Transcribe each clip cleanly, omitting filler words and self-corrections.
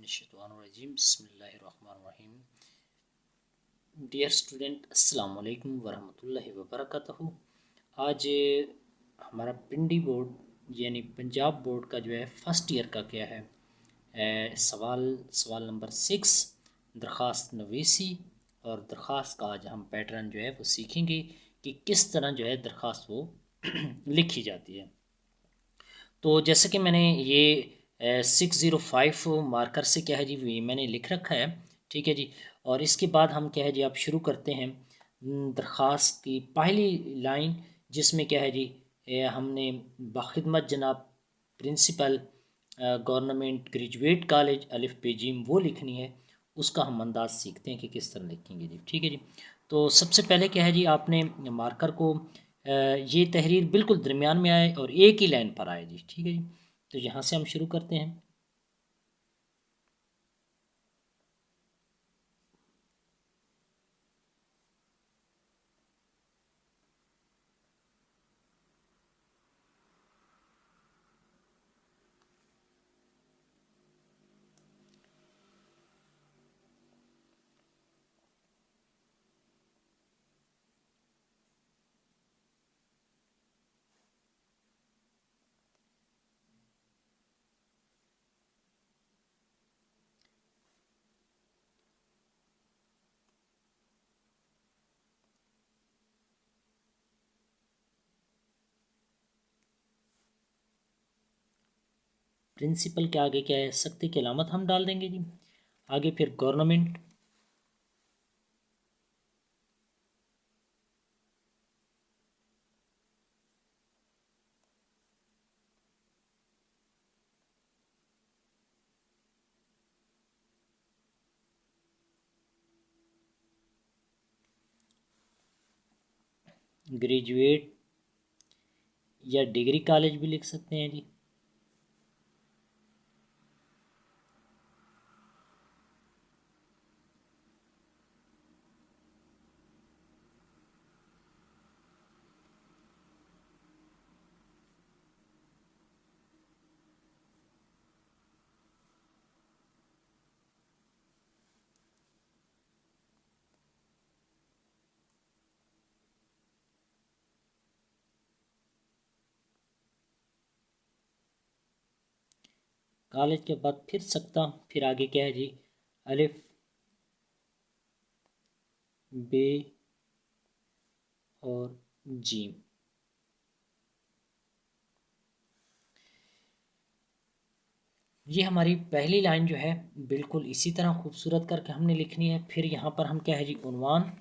मिनश्शैतानिर्रजीम बिस्मिल्लाहिर्रहमानिर्रहीम। Dear student, अस्सलाम वालेकुम वरहमतुल्लाहि वबरकातुहू। आज हमारा पिंडी बोर्ड यानी पंजाब बोर्ड का जो है फ़र्स्ट ईयर का क्या है सवाल नंबर 6, दरख्वास्त नवीसी। और दरख्वास्त का आज हम पैटर्न जो है वो सीखेंगे कि किस तरह जो है दरख्वास्त वो लिखी जाती है। तो जैसे कि मैंने ये 605 मार्कर से क्या है जी ये मैंने लिख रखा है, ठीक है जी। और इसके बाद हम क्या है जी आप शुरू करते हैं दरख्वास्त की पहली लाइन, जिसमें क्या है जी हमने बाखिदमत जनाब प्रिंसिपल गवर्नमेंट ग्रेजुएट कॉलेज अलिफ पे जीम वो लिखनी है। उसका हम अंदाज सीखते हैं कि किस तरह लिखेंगे जी, ठीक है जी। तो सबसे पहले क्या है जी आपने मार्कर को ये तहरीर बिल्कुल दरमियान में आए और एक ही लाइन पर आए जी, ठीक है जी। तो यहाँ से हम शुरू करते हैं। प्रिंसिपल के आगे क्या है सख्ती की अलामत हम डाल देंगे जी। आगे फिर गवर्नमेंट, ग्रेजुएट या डिग्री कॉलेज भी लिख सकते हैं जी। कॉलेज के बाद फिर सकता, फिर आगे क्या है जी अलिफ बे और जीम। ये हमारी पहली लाइन जो है बिल्कुल इसी तरह खूबसूरत करके हमने लिखनी है। फिर यहाँ पर हम क्या है जी उन्वान,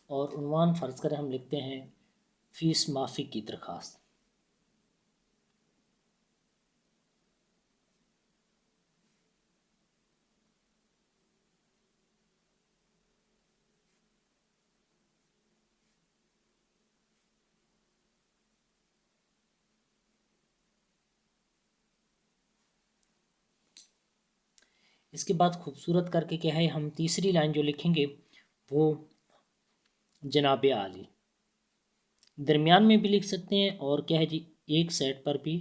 और उन्वान फ़र्ज़ करें हम लिखते हैं फ़ीस माफ़ी की दरख्वास्त। इसके बाद खूबसूरत करके क्या है हम तीसरी लाइन जो लिखेंगे वो जनाब आली, दरमियान में भी लिख सकते हैं और क्या है जी एक साइड पर भी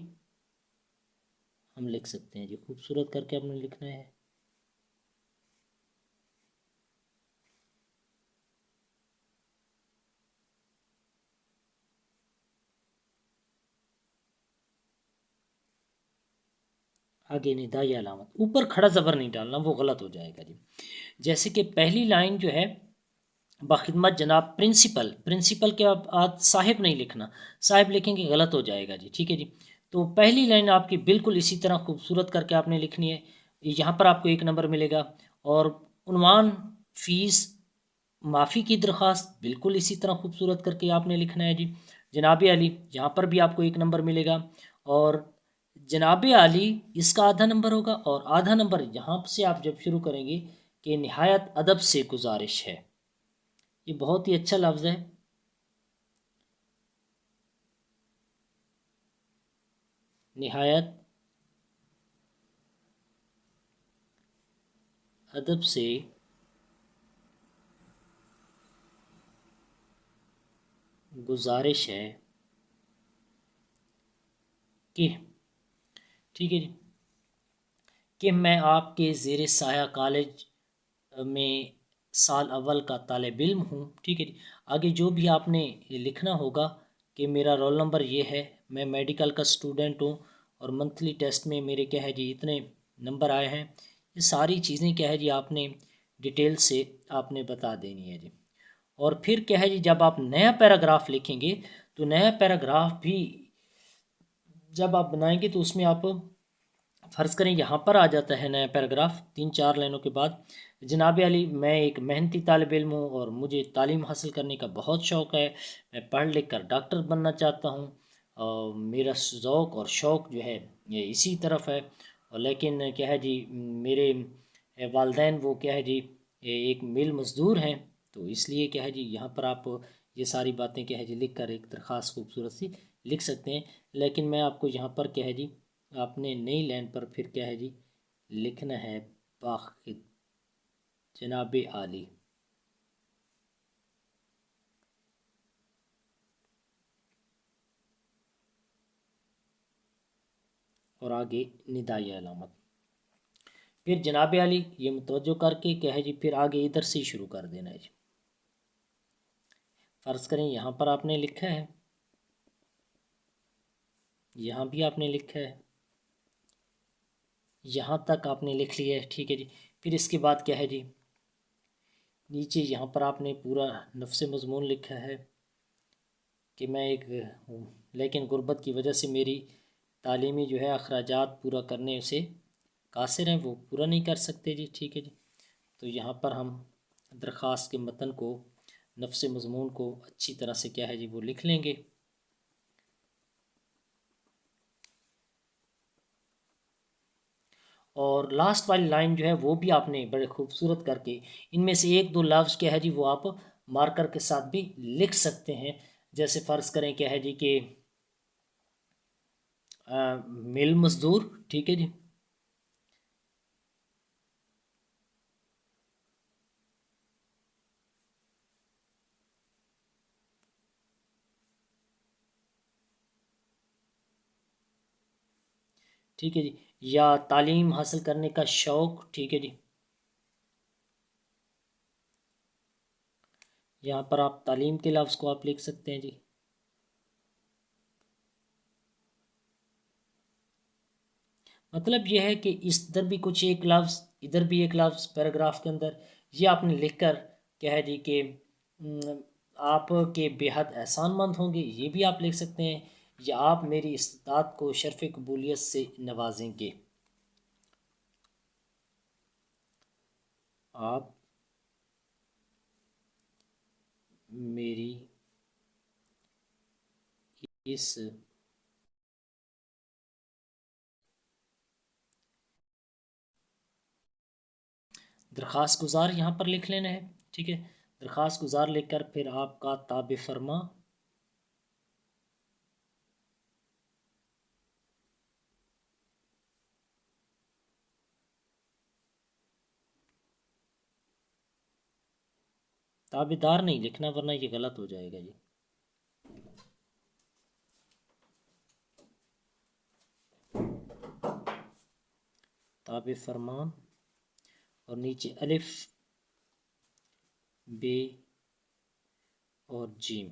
हम लिख सकते हैं जी। खूबसूरत करके आपने लिखना है। आगे निदा या अलामत, ऊपर खड़ा ज़बर नहीं डालना, वो गलत हो जाएगा जी। जैसे कि पहली लाइन जो है बाखिदमत जनाब प्रिंसिपल, प्रिंसिपल के आप साहिब नहीं लिखना, साहिब लिखेंगे गलत हो जाएगा जी, ठीक है जी। तो पहली लाइन आपकी बिल्कुल इसी तरह खूबसूरत करके आपने लिखनी है। यहाँ पर आपको 1 नंबर मिलेगा। और उन्वान फ़ीस माफ़ी की दरख्वास्त बिल्कुल इसी तरह खूबसूरत करके आपने लिखना है जी। जनाब अली, यहाँ पर भी आपको 1 नंबर मिलेगा। और जनाब अली इसका आधा नंबर होगा, और आधा नंबर यहाँ से आप जब शुरू करेंगे कि निहायत अदब से गुजारिश है। ये बहुत ही अच्छा लफ्ज़ है। निहायत अदब से गुजारिश है कि, ठीक है जी, कि मैं आपके ज़ेर साया कॉलेज में साल अव्वल का तालिब इल्म हूँ। ठीक है जी। आगे जो भी आपने लिखना होगा कि मेरा रोल नंबर ये है, मैं मेडिकल का स्टूडेंट हूँ और मंथली टेस्ट में मेरे क्या है जी इतने नंबर आए हैं। ये सारी चीज़ें क्या है जी आपने डिटेल से आपने बता देनी है जी। और फिर क्या है जी जब आप नया पैराग्राफ लिखेंगे तो नया पैराग्राफ भी जब आप बनाएंगे तो उसमें आप फ़र्ज़ करें यहाँ पर आ जाता है नया पैराग्राफ 3-4 लाइनों के बाद, जनाब अली मैं एक मेहनती तालिब इल्म हूँ और मुझे तालीम हासिल करने का बहुत शौक़ है। मैं पढ़ लिख कर डॉक्टर बनना चाहता हूँ और मेरा ज़ौक़ और शौक़ जो है ये इसी तरफ है। और लेकिन क्या है जी मेरे वालदैन वो क्या है जी एक मिल मज़दूर हैं, तो इसलिए क्या है जी यहाँ पर आप ये सारी बातें क्या है जी लिख कर एक दरख्वास्त खूबसूरत सी लिख सकते हैं। लेकिन मैं आपको यहाँ पर क्या है जी आपने नई लाइन पर फिर क्या है जी लिखना है बाखिद जनाब आली, और आगे निदाई अलामत। फिर जनाब आली ये मुतवज्जो करके क्या है जी फिर आगे इधर से ही शुरू कर देना है जी। फ़र्ज़ करें यहाँ पर आपने लिखा है, यहाँ भी आपने लिखा है, यहाँ तक आपने लिख लिया है। ठीक है जी। फिर इसके बाद क्या है जी नीचे यहाँ पर आपने पूरा नफ्स मज़मून लिखा है कि मैं एक हूँ लेकिन गुर्बत की वजह से मेरी तालीमी जो है अखराजात पूरा करने से कासिर हैं, वो पूरा नहीं कर सकते जी। ठीक है जी। तो यहाँ पर हम दरख्वास्त के मतन को नफ्स मज़मून को अच्छी तरह से क्या है जी वो लिख लेंगे। और लास्ट वाली लाइन जो है वो भी आपने बड़े खूबसूरत करके इनमें से एक दो लफ्ज़ क्या है जी वो आप मार्कर के साथ भी लिख सकते हैं। जैसे फ़र्ज़ करें क्या है जी कि मिल मज़दूर। ठीक है जी। ठीक है जी। या तालीम हासिल करने का शौक़। ठीक है जी। यहाँ पर आप तालीम के लफ्ज़ को आप लिख सकते हैं जी। मतलब यह है कि इस इधर भी कुछ एक लफ्ज़ इधर भी एक लफ्ज़ पैराग्राफ के अंदर ये आपने लिख कर क्या है जी कि आपके बेहद एहसानमंद होंगे ये भी आप लिख सकते हैं, या आप मेरी इस्तात को शर्फ़ कबूलियत से नवाजेंगे। आप मेरी इस दरख्वास्त गुज़ार यहाँ पर लिख लेना है। ठीक है। दरख्वास्त गुज़ार लिखकर फिर आपका ताब फरमा ताबेदार नहीं लिखना वरना ये गलत हो जाएगा जी। ताबे फरमान और नीचे अलिफ बे और जीम,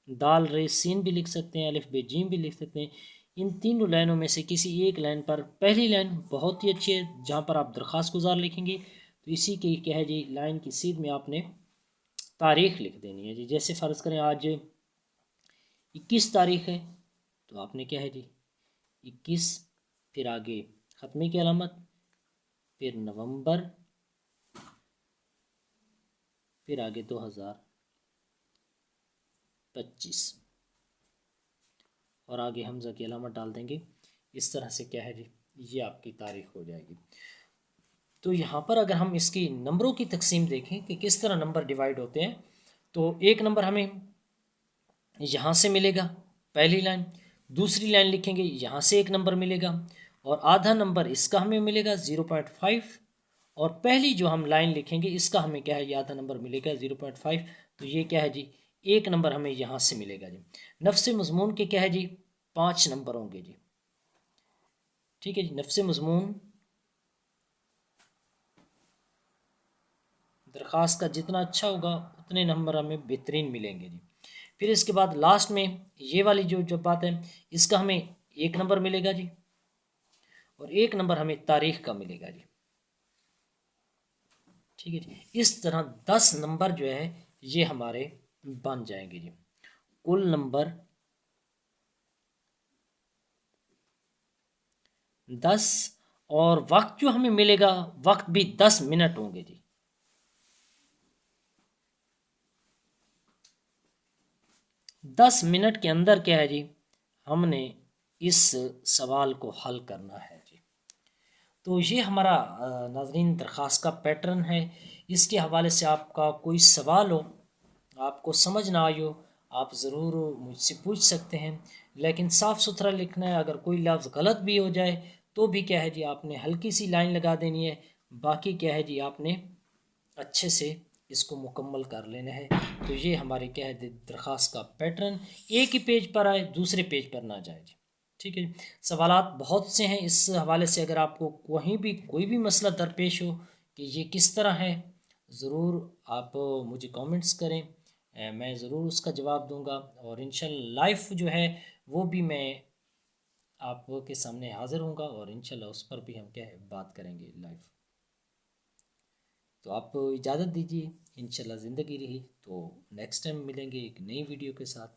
दाल रे सीन भी लिख सकते हैं, अलिफ बे जीम भी लिख सकते हैं। इन तीनों लाइनों में से किसी एक लाइन पर, पहली लाइन बहुत ही अच्छी है जहाँ पर आप दरख्वास्त गुजार लिखेंगे तो इसी के क्या है जी लाइन की सीध में आपने तारीख़ लिख देनी है जी। जैसे फ़र्ज़ करें आज 21 तारीख़ है तो आपने क्या है जी 21, फिर आगे ख़त्मे की अलामत, फिर नवंबर, फिर आगे 2025 और आगे हमज़ा की अलामत डाल देंगे। इस तरह से क्या है जी ये आपकी तारीख़ हो जाएगी। तो यहाँ पर अगर हम इसकी नंबरों की तकसीम देखें कि किस तरह नंबर डिवाइड होते हैं तो एक नंबर हमें यहाँ से मिलेगा पहली लाइन, दूसरी लाइन लिखेंगे यहाँ से एक नंबर मिलेगा, और आधा नंबर इसका हमें मिलेगा 0.5, और पहली जो हम लाइन लिखेंगे इसका हमें क्या है, ये आधा नंबर मिलेगा 0.5। तो ये क्या है जी, 1 नंबर हमें यहाँ से मिलेगा जी। नफ्स मज़मून के क्या है जी, 5 नंबर होंगे जी। ठीक है जी, नफ्स मज़मून दरख्वास्त का जितना अच्छा होगा उतने नंबर हमें बेहतरीन मिलेंगे जी। फिर इसके बाद लास्ट में ये वाली जो जो बात है, इसका हमें 1 नंबर मिलेगा जी, और 1 नंबर हमें तारीख का मिलेगा जी। ठीक है जी, इस तरह 10 नंबर जो है ये हमारे बन जाएंगे जी। कुल नंबर 10, और वक्त जो हमें मिलेगा, वक्त भी 10 मिनट होंगे जी। 10 मिनट के अंदर क्या है जी, हमने इस सवाल को हल करना है जी। तो ये हमारा नाज़रीन दरख्वास्त का पैटर्न है। इसके हवाले से आपका कोई सवाल हो, आपको समझ ना आई हो, आप ज़रूर मुझसे पूछ सकते हैं, लेकिन साफ़ सुथरा लिखना है। अगर कोई लफ्ज़ गलत भी हो जाए तो भी क्या है जी, आपने हल्की सी लाइन लगा देनी है। बाकी क्या है जी, आपने अच्छे से इसको मुकम्मल कर लेना है। तो ये हमारे क्या है दरख्वास्त का पैटर्न, एक ही पेज पर आए दूसरे पेज पर ना जाए जी। ठीक है, सवालात बहुत से हैं इस हवाले से। अगर आपको कहीं भी कोई भी मसला दरपेश हो कि ये किस तरह है, ज़रूर आप मुझे कमेंट्स करें, मैं ज़रूर उसका जवाब दूंगा। और इंशाल्लाह लाइफ जो है वो भी मैं आपके सामने हाज़िर हूँगा, और इंशाल्लाह उस पर भी हम क्या है बात करेंगे लाइव। तो आप इजाज़त दीजिए, इंशाल्लाह ज़िंदगी रही तो नेक्स्ट टाइम मिलेंगे एक नई वीडियो के साथ।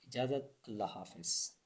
इजाज़त, अल्लाह हाफ़िज़।